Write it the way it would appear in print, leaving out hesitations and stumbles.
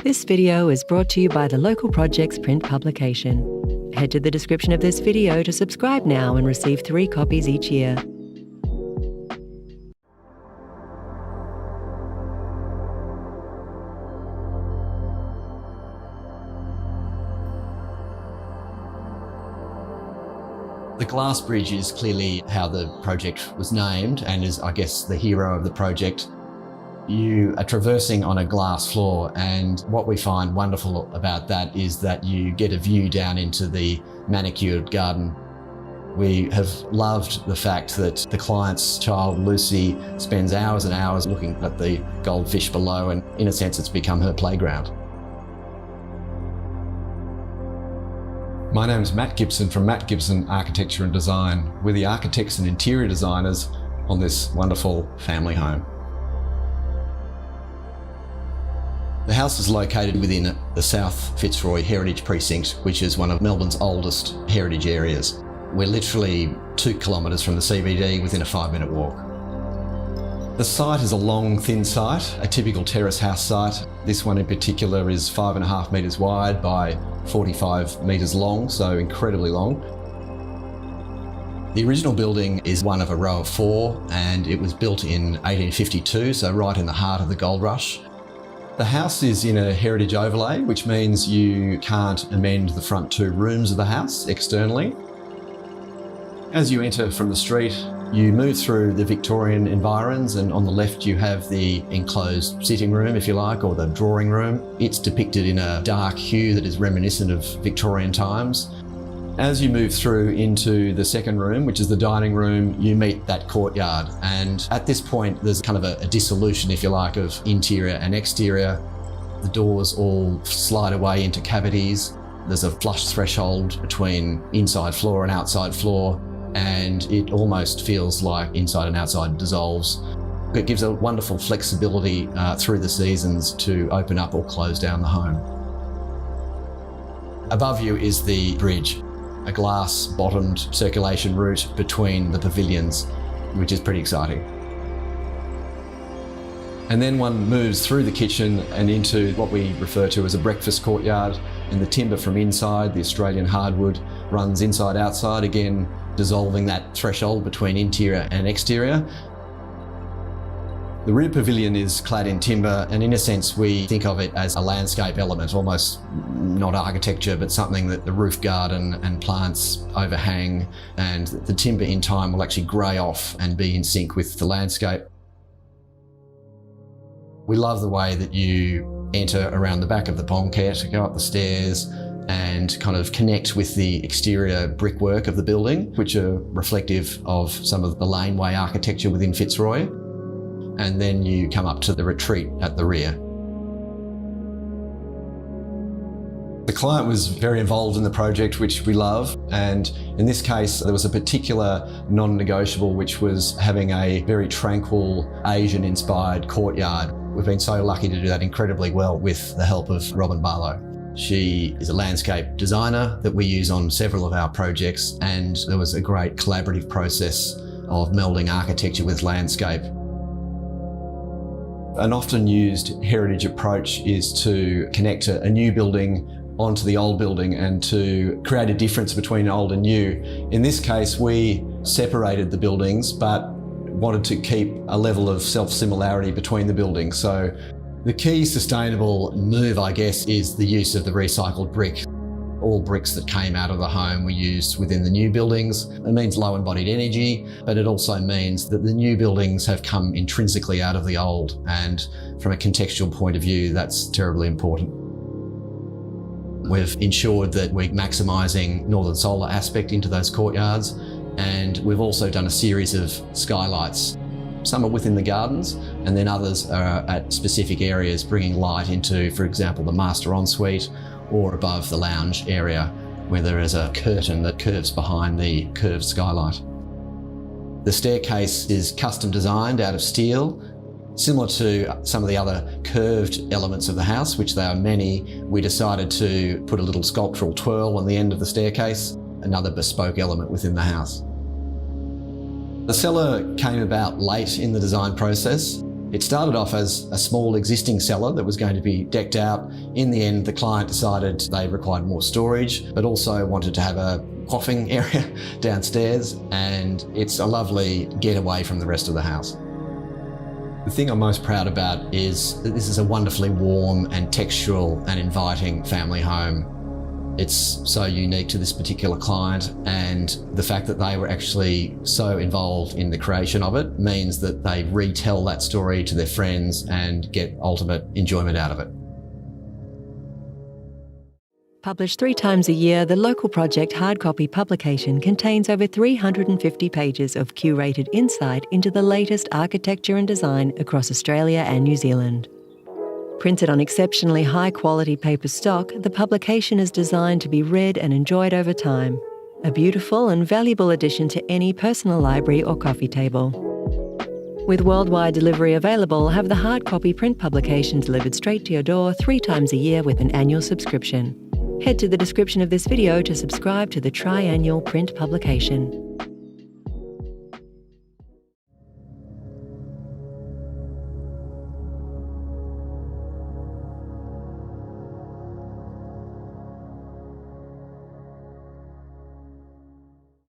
This video is brought to you by the local project's print publication. Head to the description of this video to subscribe now and receive 3 copies each year. The glass bridge is clearly how the project was named and is, I guess, the hero of the project. You are traversing on a glass floor, and what we find wonderful about that is that you get a view down into the manicured garden. We have loved the fact that the client's child, Lucy, spends hours and hours looking at the goldfish below, and in a sense it's become her playground. My name is Matt Gibson from Matt Gibson Architecture and Design. We're the architects and interior designers on this wonderful family home. The house is located within the South Fitzroy Heritage Precinct, which is one of Melbourne's oldest heritage areas. We're literally 2 kilometres from the CBD within a 5-minute walk. The site is a long, thin site, a typical terrace house site. This one in particular is 5.5 metres wide by 45 metres long, so incredibly long. The original building is one of a row of 4, and it was built in 1852, so right in the heart of the gold rush. The house is in a heritage overlay, which means you can't amend the front 2 rooms of the house externally. As you enter from the street, you move through the Victorian environs, and on the left you have the enclosed sitting room, if you like, or the drawing room. It's depicted in a dark hue that is reminiscent of Victorian times. As you move through into the second room, which is the dining room, you meet that courtyard. And at this point, there's kind of a dissolution, if you like, of interior and exterior. The doors all slide away into cavities. There's a flush threshold between inside floor and outside floor, and it almost feels like inside and outside dissolves. It gives a wonderful flexibility through the seasons to open up or close down the home. Above you is the bridge, a glass-bottomed circulation route between the pavilions, which is pretty exciting. And then one moves through the kitchen and into what we refer to as a breakfast courtyard, and the timber from inside, the Australian hardwood, runs inside-outside, again dissolving that threshold between interior and exterior. The rear pavilion is clad in timber, and in a sense we think of it as a landscape element, almost not architecture, but something that the roof garden and plants overhang, and the timber in time will actually grey off and be in sync with the landscape. We love the way that you enter around the back of the banquette, go up the stairs and kind of connect with the exterior brickwork of the building, which are reflective of some of the laneway architecture within Fitzroy. And then you come up to the retreat at the rear. The client was very involved in the project, which we love, and in this case there was a particular non-negotiable, which was having a very tranquil Asian-inspired courtyard. We've been so lucky to do that incredibly well with the help of Robin Barlow. She is a landscape designer that we use on several of our projects, and there was a great collaborative process of melding architecture with landscape. An often used heritage approach is to connect a new building onto the old building and to create a difference between old and new. In this case, we separated the buildings but wanted to keep a level of self-similarity between the buildings. So the key sustainable move, I guess, is the use of the recycled brick. All bricks that came out of the home were used within the new buildings. It means low embodied energy, but it also means that the new buildings have come intrinsically out of the old, and from a contextual point of view, that's terribly important. We've ensured that we're maximising northern solar aspect into those courtyards, and we've also done a series of skylights. Some are within the gardens, and then others are at specific areas, bringing light into, for example, the master ensuite or above the lounge area, where there is a curtain that curves behind the curved skylight. The staircase is custom designed out of steel. Similar to some of the other curved elements of the house, which there are many, we decided to put a little sculptural twirl on the end of the staircase, another bespoke element within the house. The cellar came about late in the design process. It started off as a small existing cellar that was going to be decked out. In the end, the client decided they required more storage, but also wanted to have a quaffing area downstairs, and it's a lovely getaway from the rest of the house. The thing I'm most proud about is that this is a wonderfully warm and textural and inviting family home. It's so unique to this particular client, and the fact that they were actually so involved in the creation of it means that they retell that story to their friends and get ultimate enjoyment out of it. Published 3 times a year, the local project hard copy publication contains over 350 pages of curated insight into the latest architecture and design across Australia and New Zealand. Printed on exceptionally high-quality paper stock, the publication is designed to be read and enjoyed over time. A beautiful and valuable addition to any personal library or coffee table. With worldwide delivery available, have the hard copy print publication delivered straight to your door 3 times a year with an annual subscription. Head to the description of this video to subscribe to the triannual print publication.